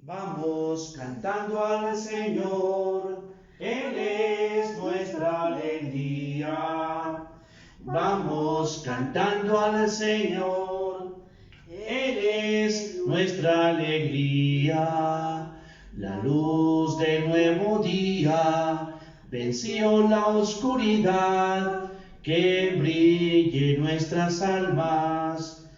Vamos cantando al Señor, Él es nuestra alegría. Vamos cantando al Señor, Él es nuestra alegría. La luz del nuevo día venció la oscuridad, que brille nuestras almas.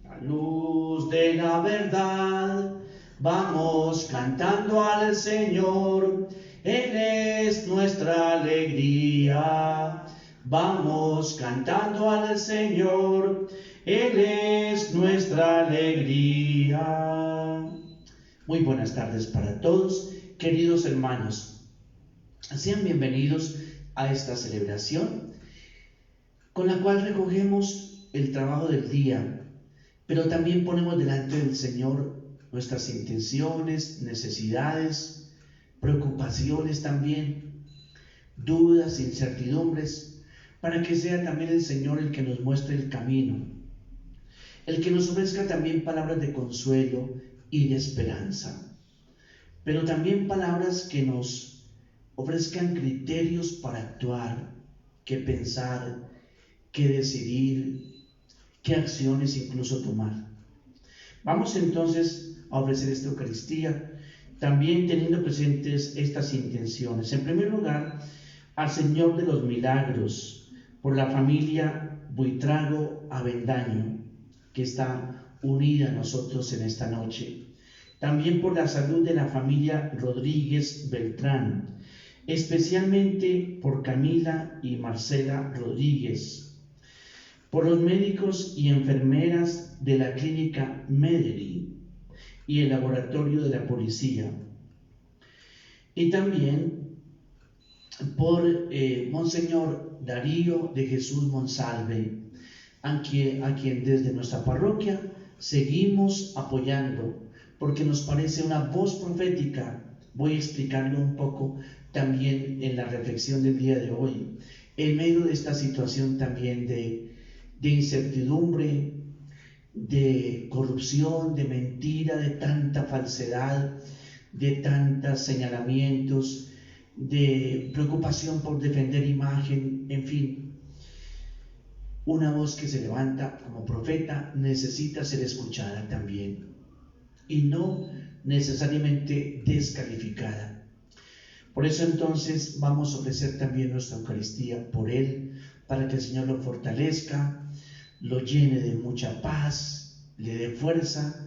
La luz de la verdad. Vamos cantando al Señor, Él es nuestra alegría. Vamos cantando al Señor, Él es nuestra alegría. Muy buenas tardes para todos, queridos hermanos. Sean bienvenidos a esta celebración con la cual recogemos el trabajo del día, pero también ponemos delante del Señor nuestras intenciones, necesidades, preocupaciones también, dudas, incertidumbres, para que sea también el Señor el que nos muestre el camino, el que nos ofrezca también palabras de consuelo y de esperanza, pero también palabras que nos ofrezcan criterios para actuar, que pensar, que decidir, qué acciones incluso tomar. Vamos entonces a ofrecer esta Eucaristía, también teniendo presentes estas intenciones. En primer lugar, al Señor de los Milagros, por la familia Buitrago Avendaño, que está unida a nosotros en esta noche. También por la salud de la familia Rodríguez Beltrán, especialmente por Camila y Marcela Rodríguez, por los médicos y enfermeras de la clínica Mederi y el laboratorio de la policía, y también por Monseñor Darío de Jesús Monsalve, a quien desde nuestra parroquia seguimos apoyando, porque nos parece una voz profética. Voy a explicarlo un poco también en la reflexión del día de hoy, en medio de esta situación también de incertidumbre, de corrupción, de mentira, de tanta falsedad, de tantos señalamientos, de preocupación por defender imagen, en fin. Una voz que se levanta como profeta necesita ser escuchada también y no necesariamente descalificada. Por eso entonces vamos a ofrecer también nuestra Eucaristía por él, para que el Señor lo fortalezca, lo llene de mucha paz, le dé fuerza,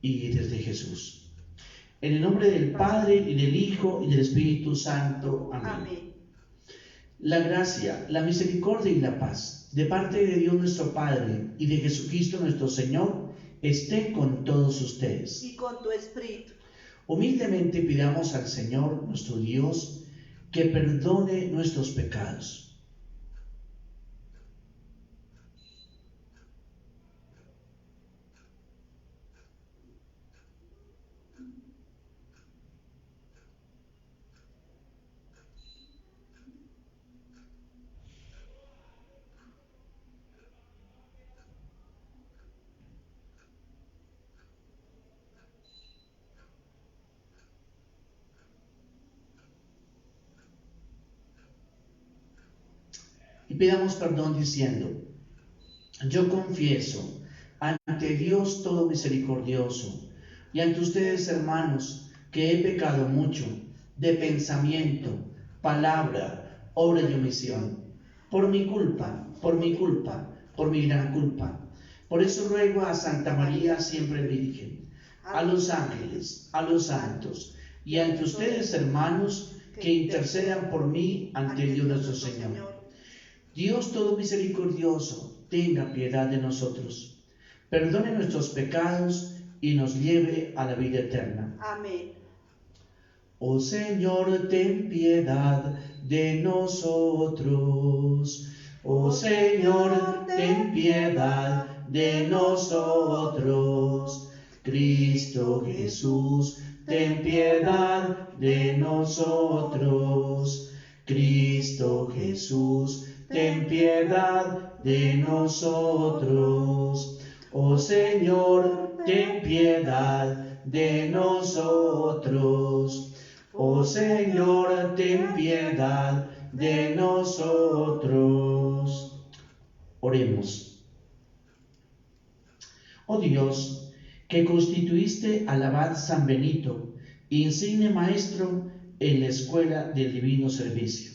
y desde Jesús. En el nombre del Padre, y del Hijo, y del Espíritu Santo. Amén. Amén. La gracia, la misericordia y la paz, de parte de Dios nuestro Padre, y de Jesucristo nuestro Señor, esté con todos ustedes. Y con tu espíritu. Humildemente pidamos al Señor, nuestro Dios, que perdone nuestros pecados. Y pidamos perdón diciendo: yo confieso ante Dios todo misericordioso y ante ustedes, hermanos, que he pecado mucho de pensamiento, palabra, obra y omisión, por mi culpa, por mi gran culpa. Por eso ruego a Santa María siempre Virgen, a los ángeles, a los santos y ante ustedes, hermanos, que intercedan por mí ante Dios nuestro Señor. Dios todo misericordioso, tenga piedad de nosotros, perdone nuestros pecados y nos lleve a la vida eterna. Amén. Oh Señor, ten piedad de nosotros. Oh Señor, ten piedad de nosotros. Cristo Jesús, ten piedad de nosotros. Cristo Jesús, ten piedad de nosotros. Oh Señor, ten piedad de nosotros. Oh Señor, ten piedad de nosotros. Oremos. Oh Dios, que constituiste al abad San Benito, insigne maestro en la escuela del divino servicio.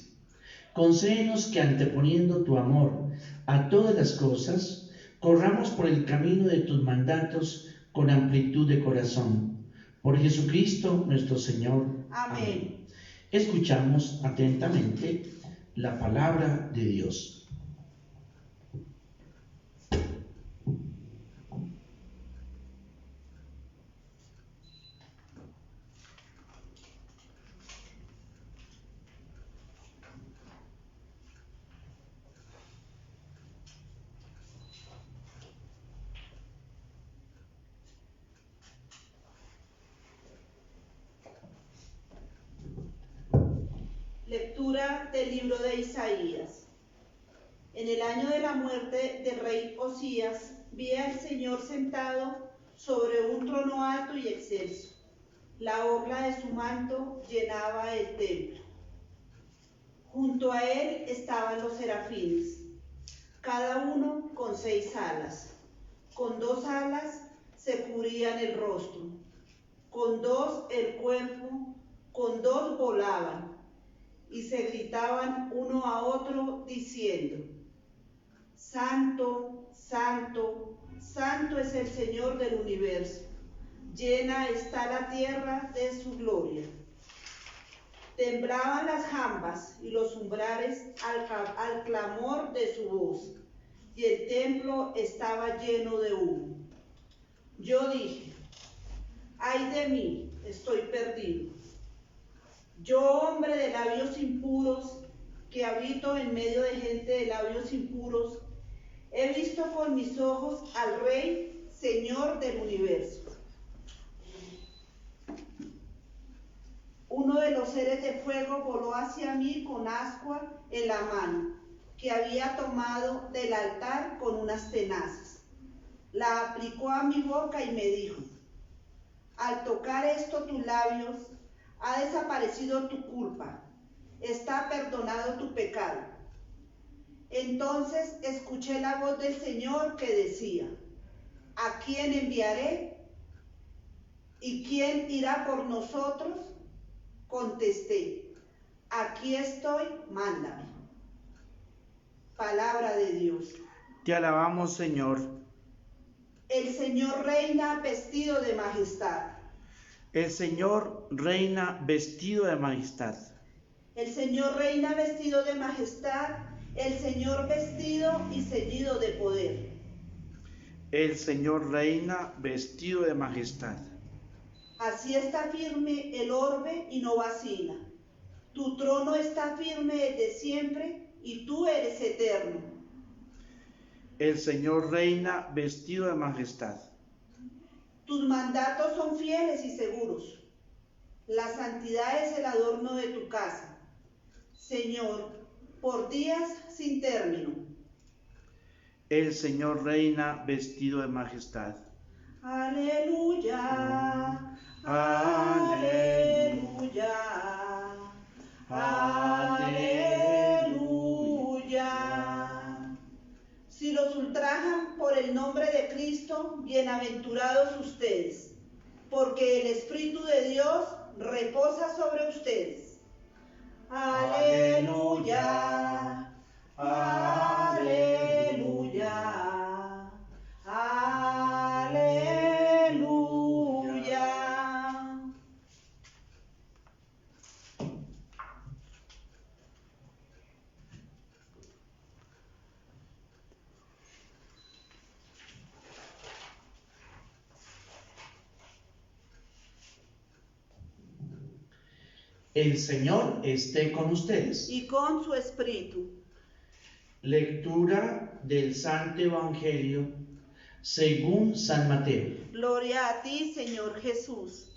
Concédenos que anteponiendo tu amor a todas las cosas, corramos por el camino de tus mandatos con amplitud de corazón. Por Jesucristo nuestro Señor. Amén. Escuchamos atentamente la palabra de Dios. Lectura del libro de Isaías. En el año de la muerte del rey Osías, vi al Señor sentado sobre un trono alto y excelso. La orla de su manto llenaba el templo. Junto a él estaban los serafines, cada uno con 6 alas. Con 2 alas se cubrían el rostro, con 2 el cuerpo, con 2 volaban, y se gritaban uno a otro diciendo: Santo, Santo, Santo es el Señor del universo. Llena está la tierra de su gloria. Temblaban las jambas y los umbrales al clamor de su voz, y el templo estaba lleno de humo. Yo dije: ay de mí, estoy perdido. Yo, hombre de labios impuros, que habito en medio de gente de labios impuros, he visto con mis ojos al Rey, Señor del universo. Uno de los seres de fuego voló hacia mí con ascua en la mano, que había tomado del altar con unas tenazas. La aplicó a mi boca y me dijo: al tocar esto tus labios, ha desaparecido tu culpa, está perdonado tu pecado. Entonces escuché la voz del Señor que decía: ¿a quién enviaré? ¿Y quién irá por nosotros? Contesté: aquí estoy, mándame. Palabra de Dios. Te alabamos, Señor. El Señor reina vestido de majestad. El Señor reina vestido de majestad. El Señor reina vestido de majestad, el Señor vestido y ceñido de poder. El Señor reina vestido de majestad. Así está firme el orbe y no vacila. Tu trono está firme desde siempre y tú eres eterno. El Señor reina vestido de majestad. Tus mandatos son fieles y seguros. La santidad es el adorno de tu casa, Señor, por días sin término. El Señor reina vestido de majestad. Aleluya, aleluya, aleluya. Si los ultrajan por el nombre de Cristo, bienaventurados ustedes, porque el Espíritu de Dios reposa sobre ustedes. Aleluya, aleluya, aleluya. El Señor esté con ustedes. Y con su espíritu. Lectura del Santo Evangelio según San Mateo. Gloria a ti, Señor Jesús.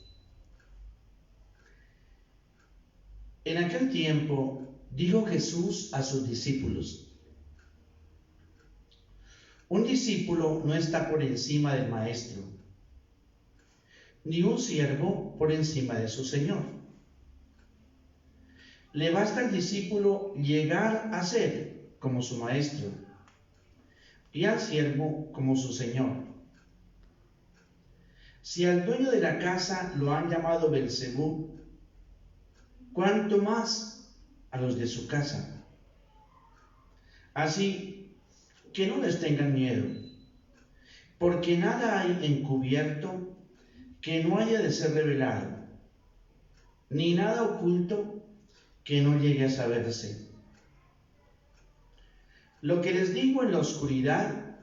En aquel tiempo dijo Jesús a sus discípulos: un discípulo no está por encima del maestro, ni un siervo por encima de su señor. Le basta al discípulo llegar a ser como su maestro y al siervo como su señor. Si al dueño de la casa lo han llamado Belcebú, ¿cuánto más a los de su casa? Así que no les tengan miedo, porque nada hay encubierto que no haya de ser revelado, ni nada oculto que no llegue a saberse. Lo que les digo en la oscuridad,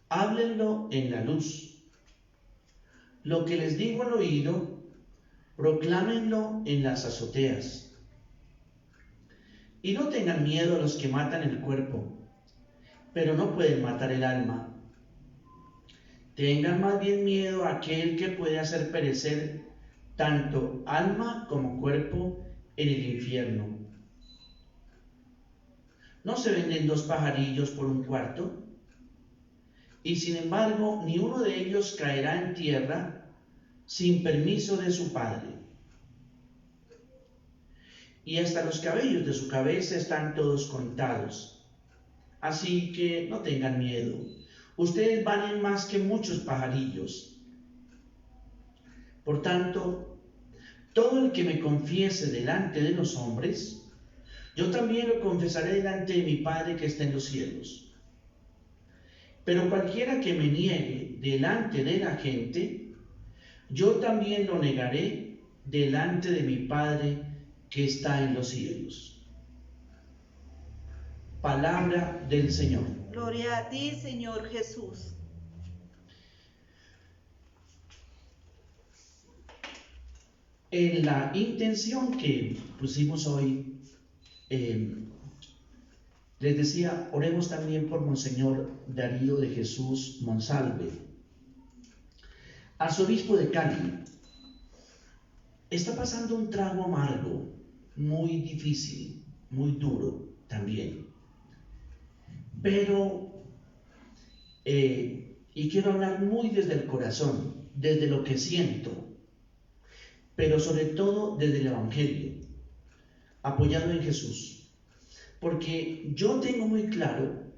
háblenlo en la luz. Lo que les digo al oído, proclámenlo en las azoteas. Y no tengan miedo a los que matan el cuerpo, pero no pueden matar el alma. Tengan más bien miedo a aquel que puede hacer perecer tanto alma como cuerpo en el infierno. ¿No se venden 2 pajarillos por un cuarto? Y sin embargo, ni uno de ellos caerá en tierra sin permiso de su padre. Y hasta los cabellos de su cabeza están todos contados. Así que no tengan miedo. Ustedes valen más que muchos pajarillos. Por tanto, todo el que me confiese delante de los hombres, yo también lo confesaré delante de mi Padre que está en los cielos. Pero cualquiera que me niegue delante de la gente, yo también lo negaré delante de mi Padre que está en los cielos. Palabra del Señor. Gloria a ti, Señor Jesús. En la intención que pusimos hoy, les decía, oremos también por Monseñor Darío de Jesús Monsalve, arzobispo de Cali. Está pasando un trago amargo, muy difícil, muy duro también. Pero, y quiero hablar muy desde el corazón, desde lo que siento, pero sobre todo desde el Evangelio, apoyado en Jesús. Porque yo tengo muy claro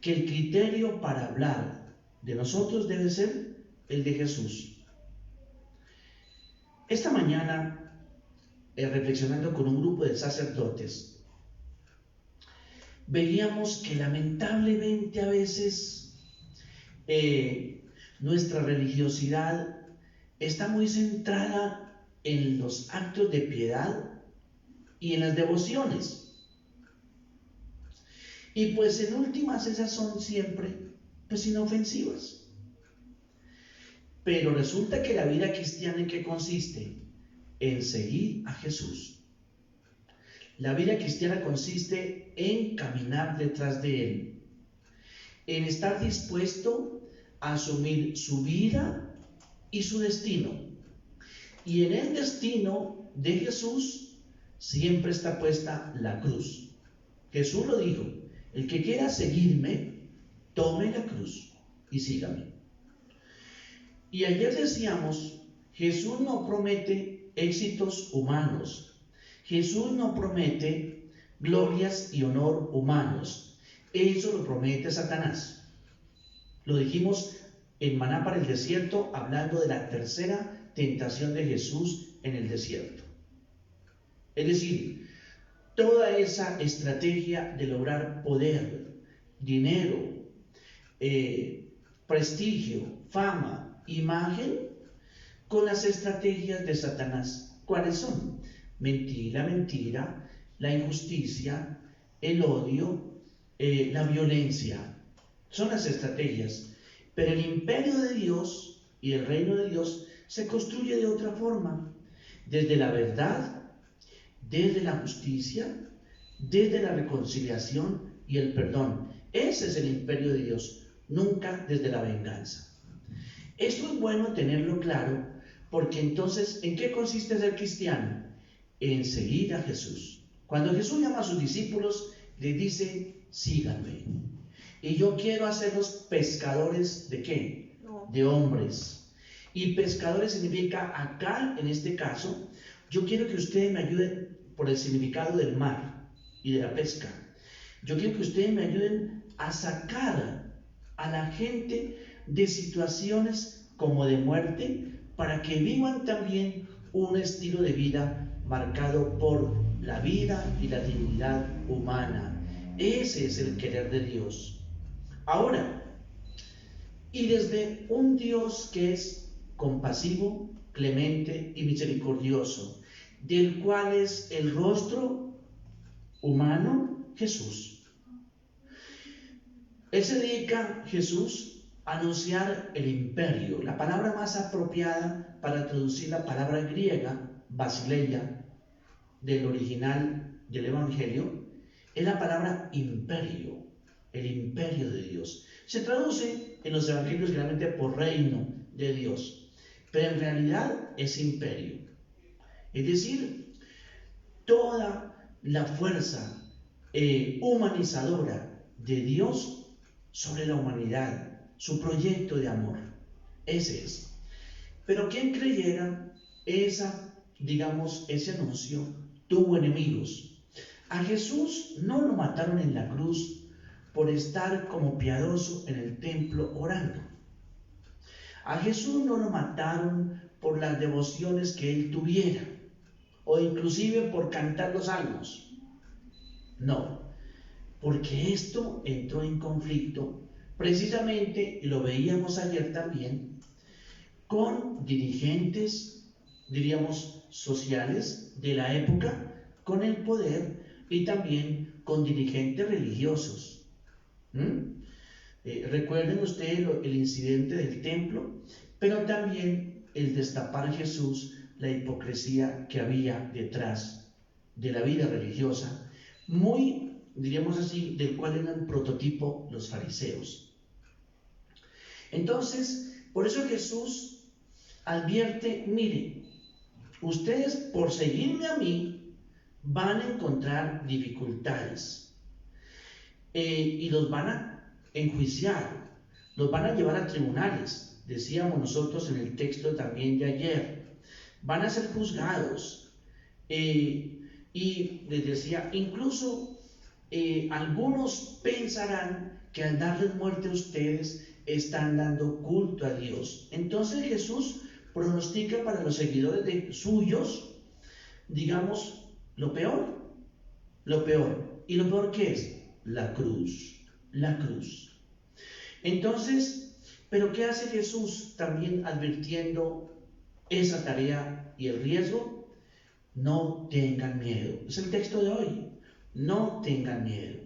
que el criterio para hablar de nosotros debe ser el de Jesús. Esta mañana, reflexionando con un grupo de sacerdotes, veíamos que lamentablemente a veces nuestra religiosidad está muy centrada en los actos de piedad y en las devociones. Y pues en últimas esas son siempre pues inofensivas. Pero resulta que la vida cristiana, ¿en qué consiste? En seguir a Jesús. La vida cristiana consiste en caminar detrás de Él, en estar dispuesto a asumir su vida y su destino. Y en el destino de Jesús siempre está puesta la cruz. Jesús lo dijo: el que quiera seguirme, tome la cruz y sígame. Y ayer decíamos, Jesús no promete éxitos humanos. Jesús no promete glorias y honor humanos. Eso lo promete Satanás. Lo dijimos en Maná para el desierto, hablando de la tercera tentación de Jesús en el desierto. Es decir, toda esa estrategia de lograr poder, dinero, prestigio, fama, imagen, con las estrategias de Satanás. ¿Cuáles son? Mentira, la injusticia, el odio, la violencia. Son las estrategias. Pero el imperio de Dios y el reino de Dios se construye de otra forma, desde la verdad, desde la justicia, desde la reconciliación y el perdón. Ese es el imperio de Dios, nunca desde la venganza. Esto es bueno tenerlo claro, porque entonces, ¿en qué consiste ser cristiano? En seguir a Jesús. Cuando Jesús llama a sus discípulos, les dice: síganme. Y yo quiero hacerlos pescadores ¿de qué? De hombres. Y pescadores significa acá, en este caso, yo quiero que ustedes me ayuden por el significado del mar y de la pesca. Yo quiero que ustedes me ayuden a sacar a la gente de situaciones como de muerte para que vivan también un estilo de vida marcado por la vida y la dignidad humana. Ese es el querer de Dios. Ahora, y desde un Dios que es compasivo, clemente y misericordioso, del cual es el rostro humano Jesús. Él se dedica, Jesús, a anunciar el imperio. La palabra más apropiada para traducir la palabra griega, basileia, del original del Evangelio, es la palabra imperio, el imperio de Dios. Se traduce en los evangelios generalmente por reino de Dios, pero en realidad es imperio. Es decir, toda la fuerza humanizadora de Dios sobre la humanidad, su proyecto de amor. Ese es. Pero quien creyera ese anuncio tuvo enemigos. A Jesús no lo mataron en la cruz por estar como piadoso en el templo orando. A Jesús no lo mataron por las devociones que él tuviera, o inclusive por cantar los salmos. No, porque esto entró en conflicto, precisamente, y lo veíamos ayer también, con dirigentes, diríamos, sociales de la época, con el poder y también con dirigentes religiosos. Recuerden ustedes el incidente del templo, pero también el destapar a Jesús la hipocresía que había detrás de la vida religiosa, muy, diríamos así, del cual eran prototipo los fariseos. Entonces, por eso Jesús advierte, mire, ustedes por seguirme a mí van a encontrar dificultades y los van a enjuiciar, los van a llevar a tribunales, decíamos nosotros en el texto también de ayer, van a ser juzgados y les decía, incluso algunos pensarán que al darles muerte a ustedes están dando culto a Dios. Entonces Jesús pronostica para los seguidores de suyos, digamos, lo peor. ¿Y lo peor qué es? La cruz. Entonces, ¿pero qué hace Jesús también advirtiendo esa tarea y el riesgo? No tengan miedo. Es el texto de hoy. No tengan miedo.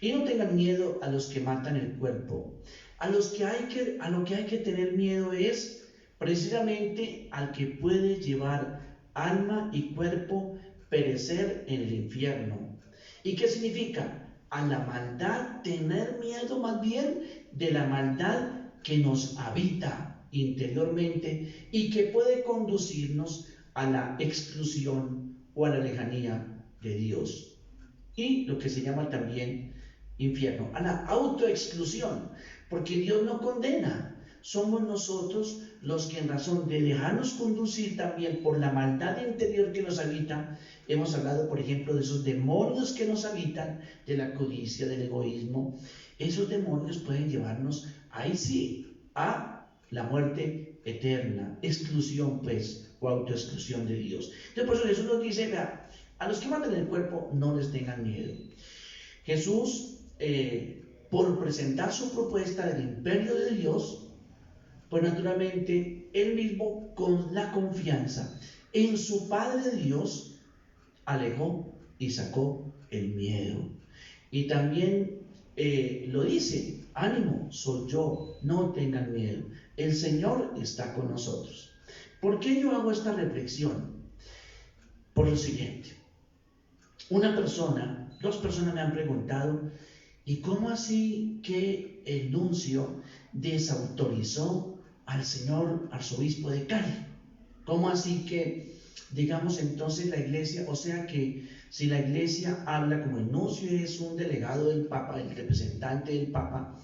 Y no tengan miedo a los que matan el cuerpo. A lo que hay que tener miedo es precisamente al que puede llevar alma y cuerpo perecer en el infierno. ¿Y qué significa? A la maldad, tener miedo más bien de la maldad que nos habita interiormente y que puede conducirnos a la exclusión o a la lejanía de Dios. Y lo que se llama también infierno, a la autoexclusión, porque Dios no condena. Somos nosotros los que en razón de dejarnos conducir también por la maldad interior que nos habita, hemos hablado por ejemplo de esos demonios que nos habitan, de la codicia, del egoísmo, esos demonios pueden llevarnos, ahí sí, a la muerte eterna, exclusión pues, o autoexclusión de Dios. Entonces por eso Jesús nos dice, vea, a los que matan el cuerpo no les tengan miedo. Jesús, por presentar su propuesta del imperio de Dios, pues naturalmente él mismo con la confianza en su Padre Dios alejó y sacó el miedo. Y también lo dice, ánimo, soy yo, no tengan miedo, el Señor está con nosotros. ¿Por qué yo hago esta reflexión? Por lo siguiente, dos personas me han preguntado, ¿y cómo así que el nuncio desautorizó al señor arzobispo de Cali? ¿Cómo así que, digamos, entonces la iglesia, o sea que si la iglesia habla como el nuncio es un delegado del Papa, el representante del Papa,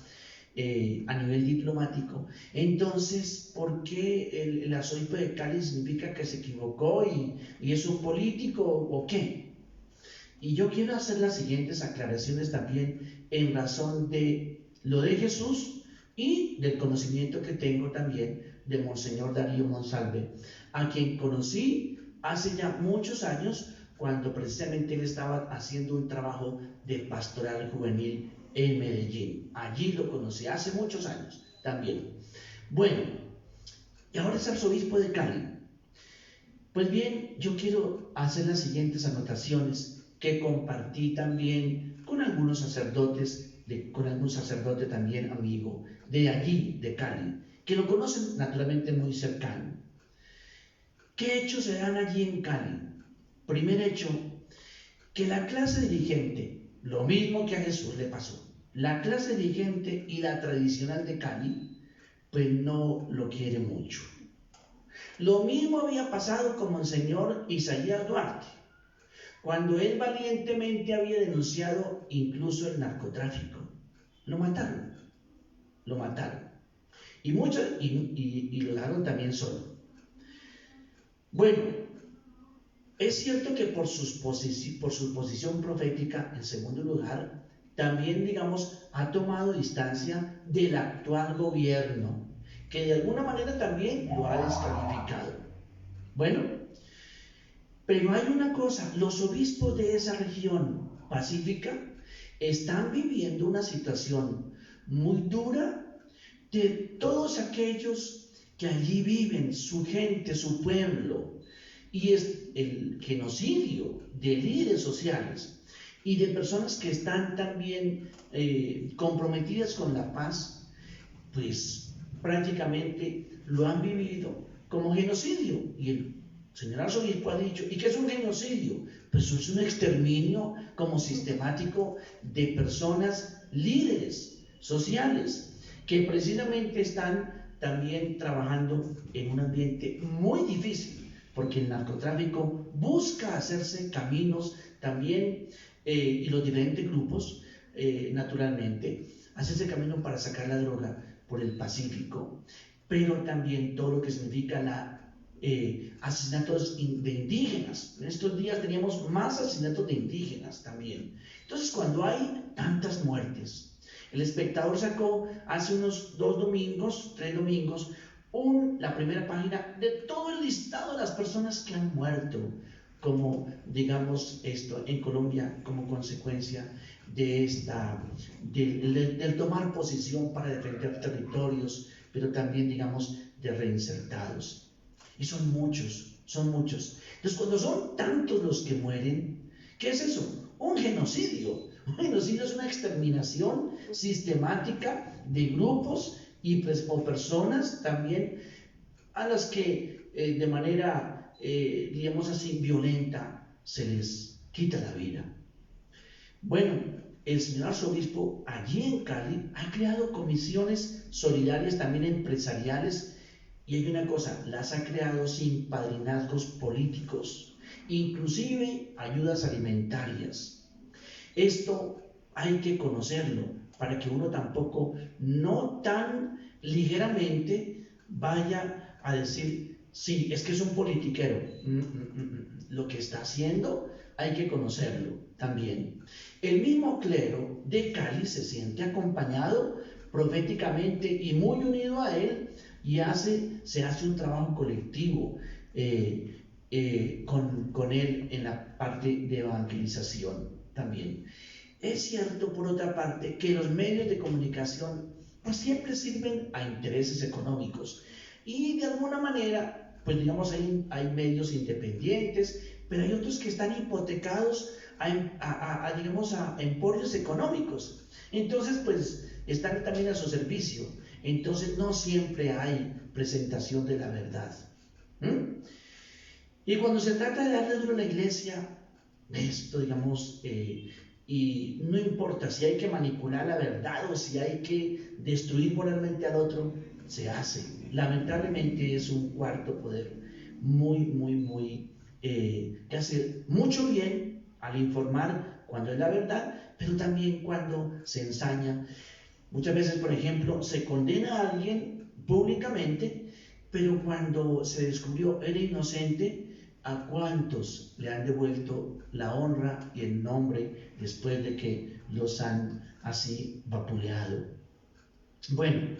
a nivel diplomático. Entonces, ¿por qué el arzobispo de Cali significa que se equivocó y es un político o qué? Y yo quiero hacer las siguientes aclaraciones también en razón de lo de Jesús y del conocimiento que tengo también de Monseñor Darío Monsalve, a quien conocí hace ya muchos años cuando precisamente él estaba haciendo un trabajo de pastoral juvenil en Medellín. Allí lo conocí hace muchos años también. Bueno, y ahora es arzobispo de Cali. Pues bien, yo quiero hacer las siguientes anotaciones que compartí también con algunos sacerdotes, con algún sacerdote también amigo de allí, de Cali, que lo conocen naturalmente muy cercano. ¿Qué hechos se dan allí en Cali? Primer hecho, que la clase dirigente, lo mismo que a Jesús le pasó, la clase dirigente y la tradicional de Cali, pues no lo quiere mucho. Lo mismo había pasado con Monseñor Isaías Duarte, cuando él valientemente había denunciado incluso el narcotráfico. Lo mataron. Y lo dejaron también solo. Bueno, es cierto que por su posición profética, en segundo lugar, también, digamos, ha tomado distancia del actual gobierno, que de alguna manera también lo ha descalificado. Bueno, pero hay una cosa, los obispos de esa región pacífica están viviendo una situación muy dura de todos aquellos que allí viven, su gente, su pueblo, y es el genocidio de líderes sociales y de personas que están también comprometidas con la paz, pues prácticamente lo han vivido como genocidio. Y el señor arzobispo ha dicho, ¿y qué es un genocidio? Pues es un exterminio como sistemático de personas líderes sociales que precisamente están también trabajando en un ambiente muy difícil, porque el narcotráfico busca hacerse caminos también, y los diferentes grupos, naturalmente, hacerse camino para sacar la droga por el Pacífico, pero también todo lo que significa asesinatos de indígenas. En estos días teníamos más asesinatos de indígenas también. Entonces, cuando hay tantas muertes, el Espectador sacó hace unos 3 domingos, la primera página de todo el listado de las personas que han muerto, como digamos esto en Colombia, como consecuencia del tomar posición para defender territorios, pero también digamos de reinsertados. Y son muchos. Entonces, cuando son tantos los que mueren, ¿qué es eso? Un genocidio. Un genocidio es una exterminación sistemática de grupos o personas también a las que de manera, digamos así, violenta se les quita la vida. Bueno, el señor arzobispo allí en Cali ha creado comisiones solidarias también empresariales, y hay una cosa, las ha creado sin padrinazgos políticos, inclusive ayudas alimentarias. Esto hay que conocerlo para que uno tampoco, no tan ligeramente, vaya a decir, sí, es que es un politiquero. Lo que está haciendo hay que conocerlo también. El mismo clero de Cali se siente acompañado proféticamente y muy unido a él, y se hace un trabajo colectivo con él en la parte de evangelización también. Es cierto, por otra parte, que los medios de comunicación pues siempre sirven a intereses económicos, y de alguna manera, pues digamos, hay medios independientes, pero hay otros que están hipotecados digamos, a emporios económicos. Entonces, pues están también a su servicio. Entonces, no siempre hay presentación de la verdad. Y cuando se trata de darle duro a la iglesia, esto, digamos, y no importa si hay que manipular la verdad o si hay que destruir moralmente al otro, se hace. Lamentablemente es un cuarto poder muy, que hace mucho bien al informar cuando es la verdad, pero también cuando se ensaña. Muchas veces, por ejemplo, se condena a alguien públicamente, pero cuando se descubrió era inocente, ¿a cuántos le han devuelto la honra y el nombre después de que los han así vapuleado? Bueno,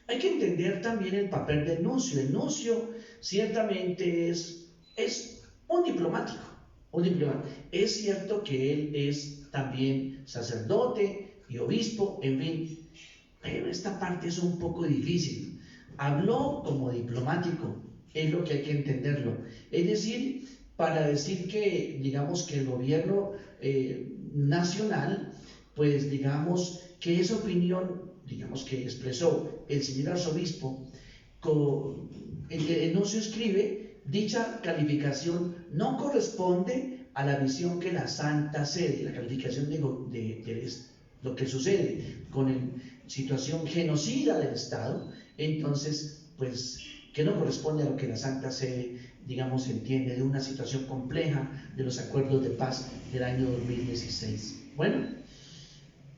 hay que entender también el papel del nuncio. El nuncio ciertamente es un diplomático, un diplomático. Es cierto que él es también sacerdote y obispo, en fin, pero esta parte es un poco difícil. Habló como diplomático, es lo que hay que entenderlo. Es decir, para decir que, digamos, que el gobierno nacional, pues digamos que esa opinión, digamos, que expresó el señor arzobispo, el nuncio escribe, dicha calificación no corresponde a la visión que la Santa Sede, la calificación de lo que sucede con la situación genocida del Estado, entonces, pues, que no corresponde a lo que la Santa Sede, digamos, entiende de una situación compleja de los acuerdos de paz del año 2016. Bueno,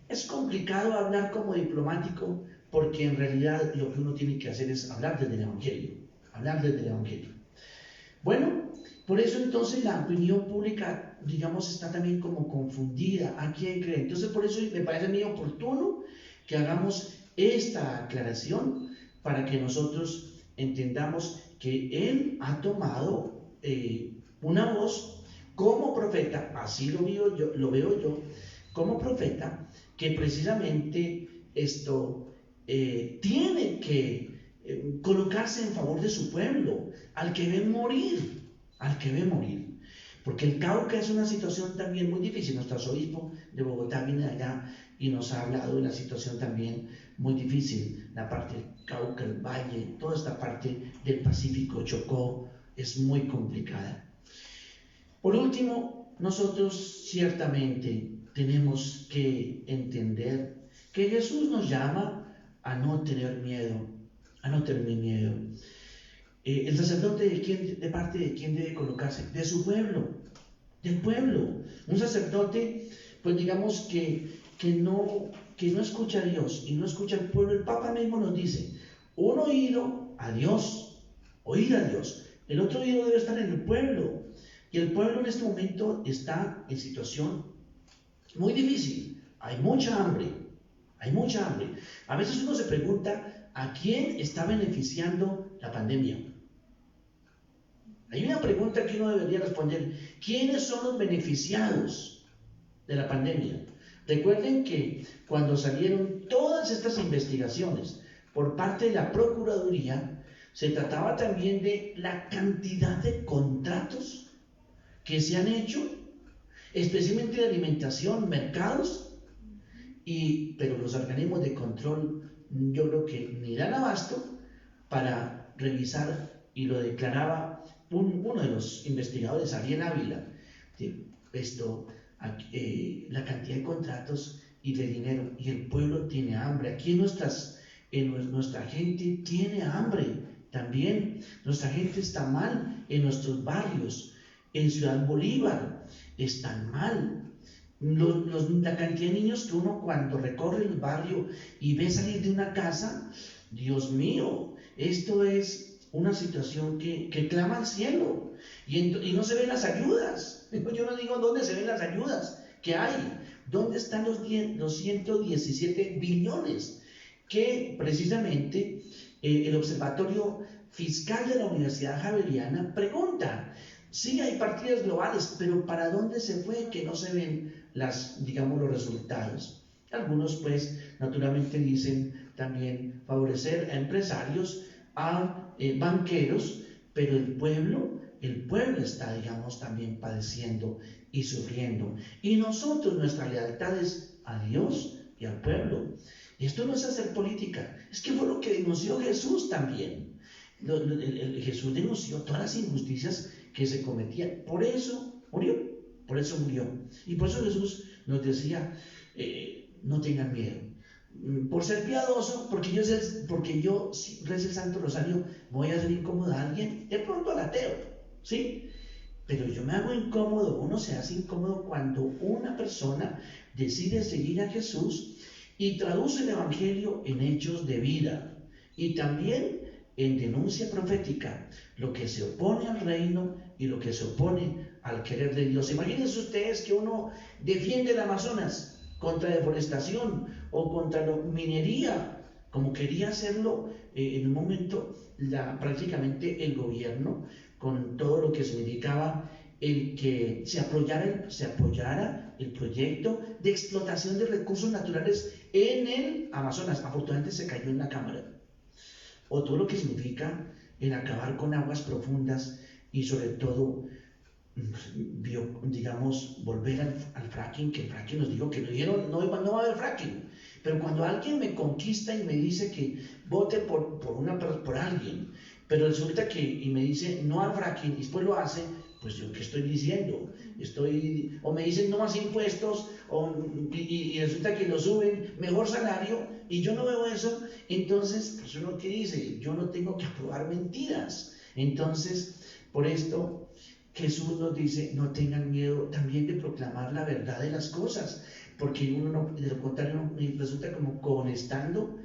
es complicado hablar como diplomático porque en realidad lo que uno tiene que hacer es hablar desde el Evangelio, hablar desde el Evangelio. Bueno, por eso entonces la opinión pública, digamos, está también como confundida. ¿A quién cree? Entonces por eso me parece muy oportuno que hagamos esta aclaración para que nosotros entendamos que él ha tomado una voz como profeta, así lo veo yo, como profeta, que precisamente esto tiene que colocarse en favor de su pueblo, al que ve morir, porque el Cauca es una situación también muy difícil. Nuestro arzobispo de Bogotá viene de allá y nos ha hablado de una situación también muy difícil, la parte del Cauca, el Valle, toda esta parte del Pacífico, Chocó, es muy complicada. Por último, nosotros ciertamente tenemos que entender que Jesús nos llama a no tener miedo, a no tener miedo. El sacerdote de parte de quién debe colocarse, de su pueblo, del pueblo. Un sacerdote, pues digamos que no escucha a Dios y no escucha al pueblo. El Papa mismo nos dice, un oído a Dios, oír a Dios, el otro oído debe estar en el pueblo. Y el pueblo en este momento está en situación muy difícil, hay mucha hambre, hay mucha hambre. A veces uno se pregunta, ¿a quién está beneficiando la pandemia? Hay una pregunta que uno debería responder, ¿quiénes son los beneficiados de la pandemia? Recuerden que cuando salieron todas estas investigaciones por parte de la Procuraduría, se trataba también de la cantidad de contratos que se han hecho, especialmente de alimentación, mercados, pero los organismos de control yo creo que ni dan abasto para revisar, y lo declaraba uno de los investigadores, Ariel Ávila, la cantidad de contratos y de dinero, y el pueblo tiene hambre. Aquí nuestra gente tiene hambre también, nuestra gente está mal en nuestros barrios, en Ciudad Bolívar están mal. La cantidad de niños que uno cuando recorre el barrio y ve salir de una casa, Dios mío, esto es una situación que clama al cielo y no se ven las ayudas. Yo no digo dónde se ven las ayudas que hay, dónde están los 117 billones que precisamente el Observatorio Fiscal de la Universidad Javeriana pregunta. Sí, hay partidas globales, pero ¿para dónde se fue que no se ven los resultados? Algunos, pues, naturalmente dicen también favorecer a empresarios, a banqueros, pero el pueblo está, digamos, también padeciendo y sufriendo. Y nosotros, nuestra lealtad es a Dios y al pueblo. Y esto no es hacer política, es que fue lo que denunció Jesús también. Jesús denunció todas las injusticias que se cometían, por eso murió. Y por eso Jesús nos decía, no tengan miedo. Por ser piadoso, porque yo rezo el Santo Rosario, voy a hacer incómodo a alguien, de pronto al ateo, ¿sí? Pero yo me hago incómodo, uno se hace incómodo cuando una persona decide seguir a Jesús y traduce el Evangelio en hechos de vida y también en denuncia profética, lo que se opone al reino y lo que se opone al querer de Dios. Imagínense ustedes que uno defiende el Amazonas contra deforestación o contra la minería, como quería hacerlo en un momento prácticamente el gobierno, con todo lo que significaba el que se apoyara el proyecto de explotación de recursos naturales en el Amazonas. Afortunadamente se cayó en la Cámara. O todo lo que significa el acabar con aguas profundas y sobre todo, digamos, volver al fracking, que el fracking nos dijo que no va a haber fracking. Pero cuando alguien me conquista y me dice que vote por alguien, pero resulta que, y me dice no al fracking y después lo hace, pues yo qué estoy diciendo, o me dicen no más impuestos, y resulta que lo suben, mejor salario, y yo no veo eso, entonces, pues uno que dice, yo no tengo que aprobar mentiras. Entonces, por esto Jesús nos dice, no tengan miedo también de proclamar la verdad de las cosas, porque uno no, de lo contrario resulta como cohonestando,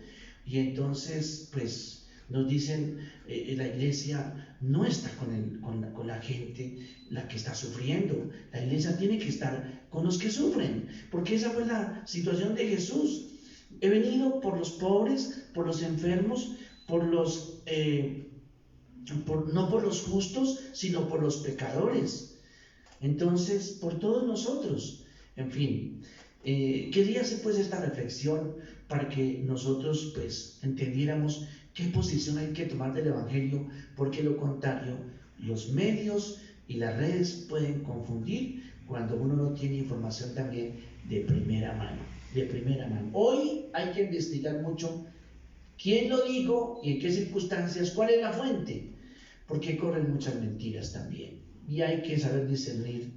y entonces, pues, nos dicen, la iglesia no está con la gente, la que está sufriendo. La iglesia tiene que estar con los que sufren, porque esa fue la situación de Jesús. He venido por los pobres, por los enfermos, no por los justos, sino por los pecadores. Entonces, por todos nosotros. En fin, quería hacer pues esta reflexión para que nosotros pues entendiéramos qué posición hay que tomar del Evangelio, porque lo contrario, los medios y las redes pueden confundir cuando uno no tiene información también de primera mano. Hoy hay que investigar mucho quién lo dijo y en qué circunstancias, cuál es la fuente, porque corren muchas mentiras también y hay que saber discernir.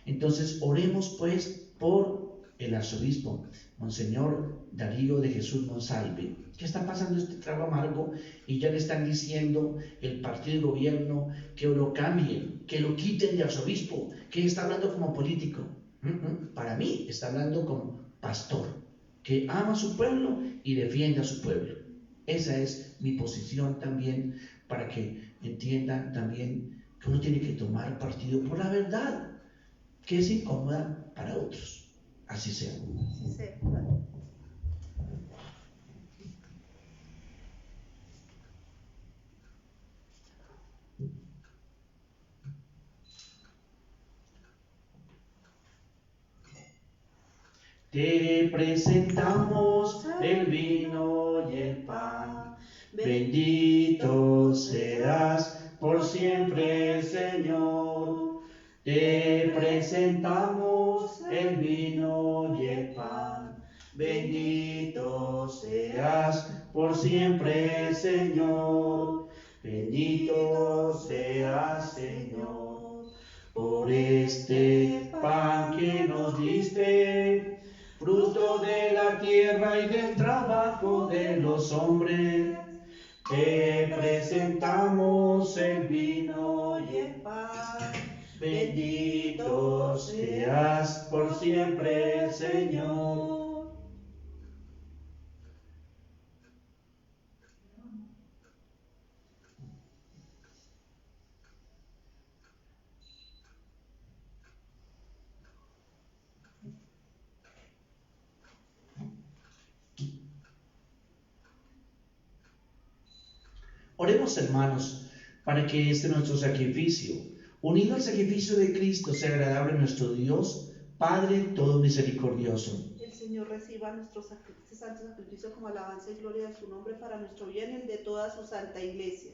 Entonces oremos pues por el arzobispo Monseñor Darío de Jesús Monsalve, que está pasando este trago amargo y ya le están diciendo el partido de gobierno que lo cambien, que lo quiten de arzobispo, que está hablando como político. Para mí está hablando como pastor, que ama a su pueblo y defiende a su pueblo. Esa es mi posición también, para que entiendan también que uno tiene que tomar partido por la verdad, que es incómoda para otros. Así sea. Sí. Te presentamos el vino y el pan. Bendito serás por siempre, Señor. Te presentamos el vino y el pan. Bendito seas por siempre, Señor. Bendito seas, Señor, por este pan que nos diste, fruto de la tierra y del trabajo de los hombres. Te presentamos el vino y el pan. Bendito seas por siempre, Señor. Oremos, hermanos, para que nuestro sacrificio, unido al sacrificio de Cristo, sea agradable a nuestro Dios, Padre todo misericordioso. El Señor reciba nuestro santo sacrificio como alabanza y gloria de su nombre, para nuestro bien y el de toda su santa iglesia.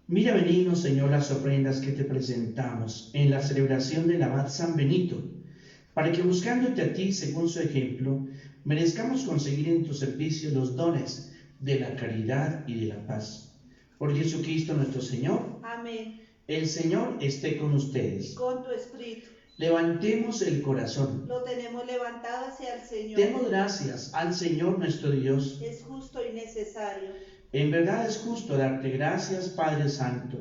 Mira benigno, Señor, las ofrendas que te presentamos en la celebración del abad San Benito, para que buscándote a ti según su ejemplo, merezcamos conseguir en tu servicio los dones de la caridad y de la paz. Por Jesucristo nuestro Señor. Amén. El Señor esté con ustedes. Y con tu espíritu. Levantemos el corazón. Lo tenemos levantado hacia el Señor. Demos gracias al Señor nuestro Dios. Es justo y necesario. En verdad es justo darte gracias, Padre Santo.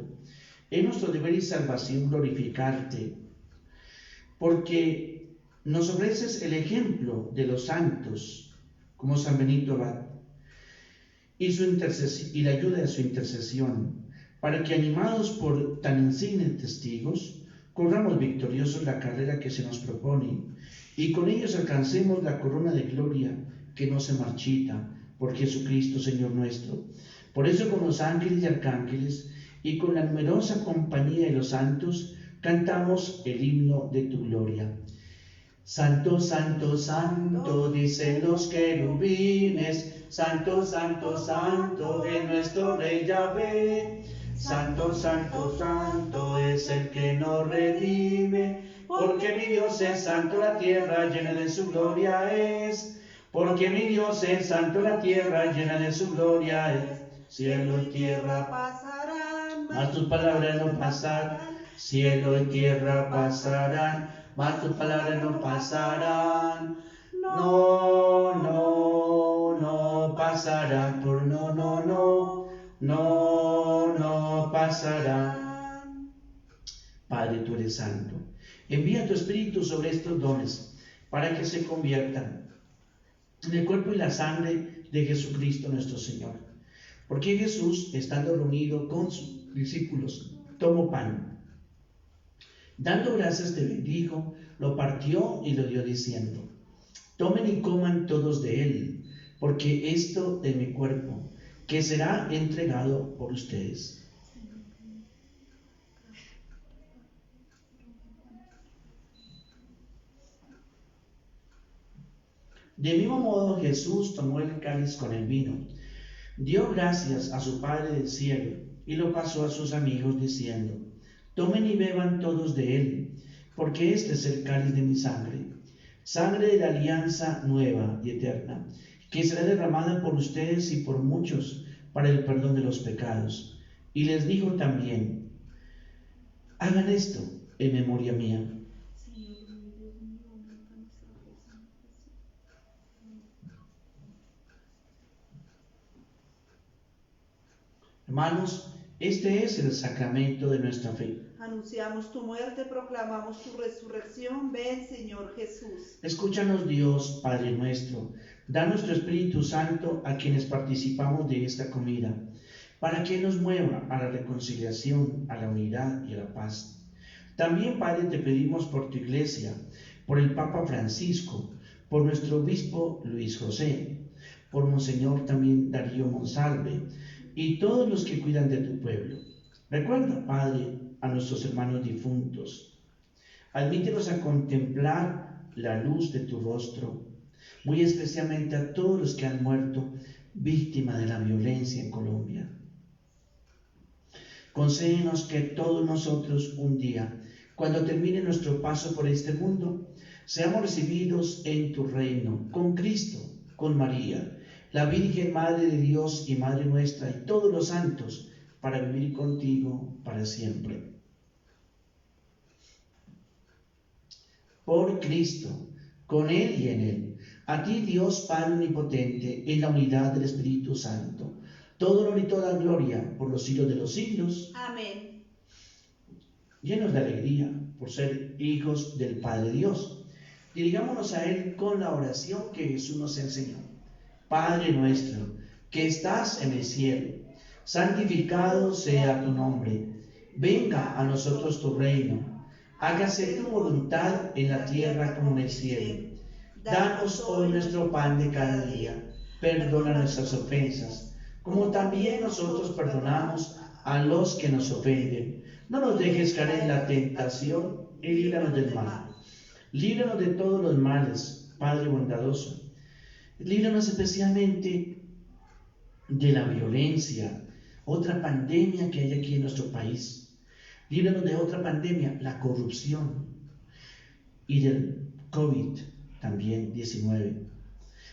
Es nuestro deber y salvación glorificarte, porque nos ofreces el ejemplo de los santos, como San Benito Abad, y la ayuda de su intercesión, para que, animados por tan insignes testigos, corramos victoriosos la carrera que se nos propone, y con ellos alcancemos la corona de gloria que no se marchita, por Jesucristo Señor nuestro. Por eso, con los ángeles y arcángeles, y con la numerosa compañía de los santos, cantamos el himno de tu gloria. Santo, santo, santo, dicen los querubines, santo, santo, santo, es nuestro Rey Yahvé. Santo, santo, santo, es el que nos redime, porque mi Dios es santo, la tierra llena de su gloria es. Porque mi Dios es santo, la tierra llena de su gloria es. Cielo y tierra pasarán, mas tus palabras no pasarán. Cielo y tierra pasarán, mas tus palabras no pasarán. No, no, no pasarán, por no, no, no, no, no pasarán. Padre, tú eres santo. Envía tu Espíritu sobre estos dones, para que se conviertan en el cuerpo y la sangre de Jesucristo nuestro Señor. Porque Jesús, estando reunido con sus discípulos, tomó pan. Dando gracias te bendijo, lo partió y lo dio diciendo: tomen y coman todos de él, porque esto es mi cuerpo, que será entregado por ustedes. De mismo modo Jesús tomó el cáliz con el vino, dio gracias a su Padre del cielo y lo pasó a sus amigos diciendo: tomen y beban todos de él, porque este es el cáliz de mi sangre, sangre de la alianza nueva y eterna, que será derramada por ustedes y por muchos para el perdón de los pecados. Y les dijo también: hagan esto en memoria mía. Hermanos, este es el sacramento de nuestra fe. Anunciamos tu muerte, proclamamos tu resurrección. Ven, Señor Jesús. Escúchanos, Dios, Padre nuestro. Danos tu Espíritu Santo a quienes participamos de esta comida, para que nos mueva a la reconciliación, a la unidad y a la paz. También, Padre, te pedimos por tu Iglesia, por el Papa Francisco, por nuestro obispo Luis José, por Monseñor también Darío Monsalve, y todos los que cuidan de tu pueblo. Recuerda, Padre, a nuestros hermanos difuntos. Admítenos a contemplar la luz de tu rostro, muy especialmente a todos los que han muerto víctimas de la violencia en Colombia. Concédenos que todos nosotros un día, cuando termine nuestro paso por este mundo, seamos recibidos en tu reino, con Cristo, con María, la Virgen Madre de Dios y Madre nuestra, y todos los santos, para vivir contigo para siempre. Por Cristo, con Él y en Él, a ti, Dios Padre Omnipotente, en la unidad del Espíritu Santo, todo honor y toda gloria por los siglos de los siglos. Amén. Llenos de alegría por ser hijos del Padre Dios, dirigámonos a Él con la oración que Jesús nos enseñó. Padre nuestro, que estás en el cielo, santificado sea tu nombre. Venga a nosotros tu reino. Hágase tu voluntad en la tierra como en el cielo. Danos hoy nuestro pan de cada día. Perdona nuestras ofensas, como también nosotros perdonamos a los que nos ofenden. No nos dejes caer en la tentación y líbranos del mal. Líbranos de todos los males, Padre bondadoso. Líbranos especialmente de la violencia, otra pandemia que hay aquí en nuestro país. Líbranos de otra pandemia, la corrupción, y del COVID también, 19.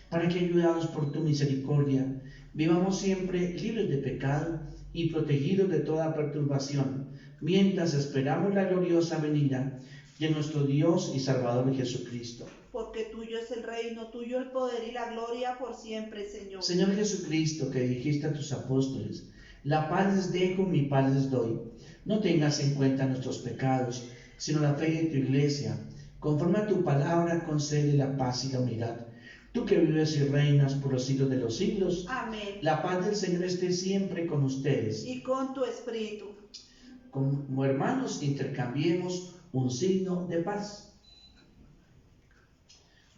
Para que, ayudados por tu misericordia, vivamos siempre libres de pecado y protegidos de toda perturbación, mientras esperamos la gloriosa venida de nuestro Dios y Salvador Jesucristo. Porque tuyo es el reino, tuyo el poder y la gloria por siempre, Señor. Señor Jesucristo, que dijiste a tus apóstoles, la paz les dejo, mi paz les doy. No tengas en cuenta nuestros pecados, sino la fe de tu iglesia. Conforme a tu palabra, concede la paz y la unidad. Tú que vives y reinas por los siglos de los siglos. Amén. La paz del Señor esté siempre con ustedes. Y con tu espíritu. Como hermanos, intercambiemos un signo de paz.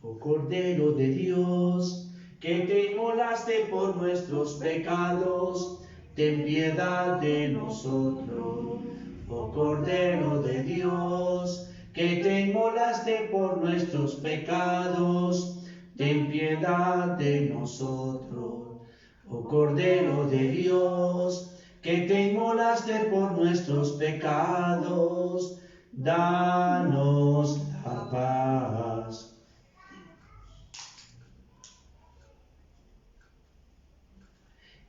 Oh Cordero de Dios, que te inmolaste por nuestros pecados, ten piedad de nosotros. Oh Cordero de Dios, que te inmolaste por nuestros pecados, ten piedad de nosotros. Oh Cordero de Dios, que te inmolaste por nuestros pecados, danos la paz.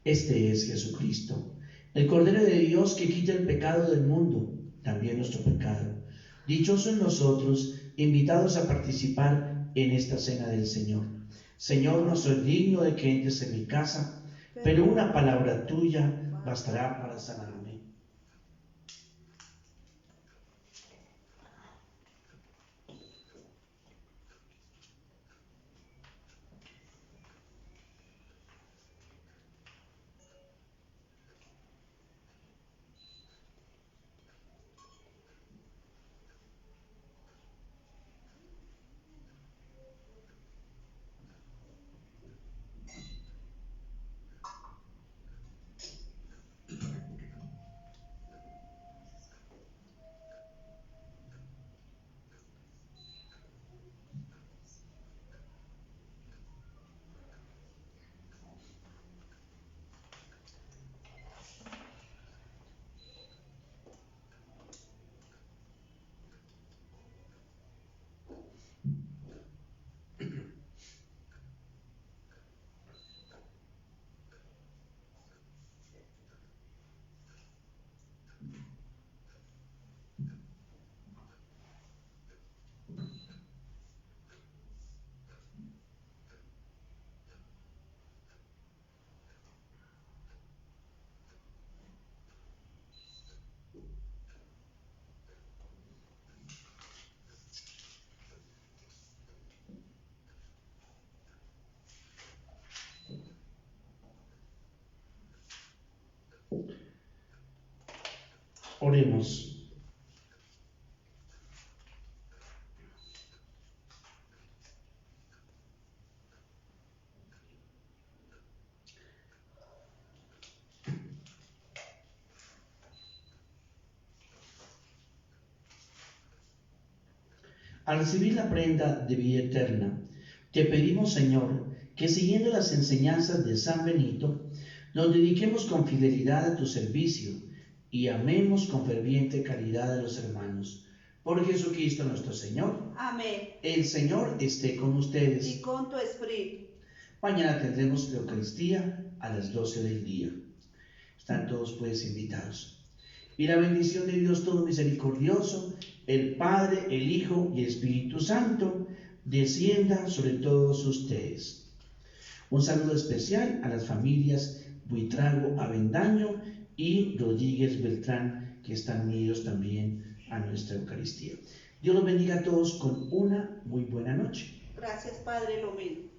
Este es Jesucristo, el Cordero de Dios que quita el pecado del mundo, también nuestro pecado. Dichosos nosotros, invitados a participar en esta cena del Señor. Señor, no soy digno de que entres en mi casa, pero una palabra tuya bastará para sanarme. Oremos. Al recibir la prenda de vida eterna, te pedimos, Señor, que siguiendo las enseñanzas de San Benito, nos dediquemos con fidelidad a tu servicio y amemos con ferviente caridad a los hermanos. Por Jesucristo nuestro Señor. Amén. El Señor esté con ustedes. Y con tu espíritu. Mañana tendremos la Eucaristía a las 12 del día. Están todos pues invitados. Y la bendición de Dios todo misericordioso, el Padre, el Hijo y el Espíritu Santo, descienda sobre todos ustedes. Un saludo especial a las familias Buitrago Avendaño y Rodríguez Beltrán, que están unidos también a nuestra Eucaristía. Dios los bendiga a todos con una muy buena noche. Gracias, Padre, lo mismo.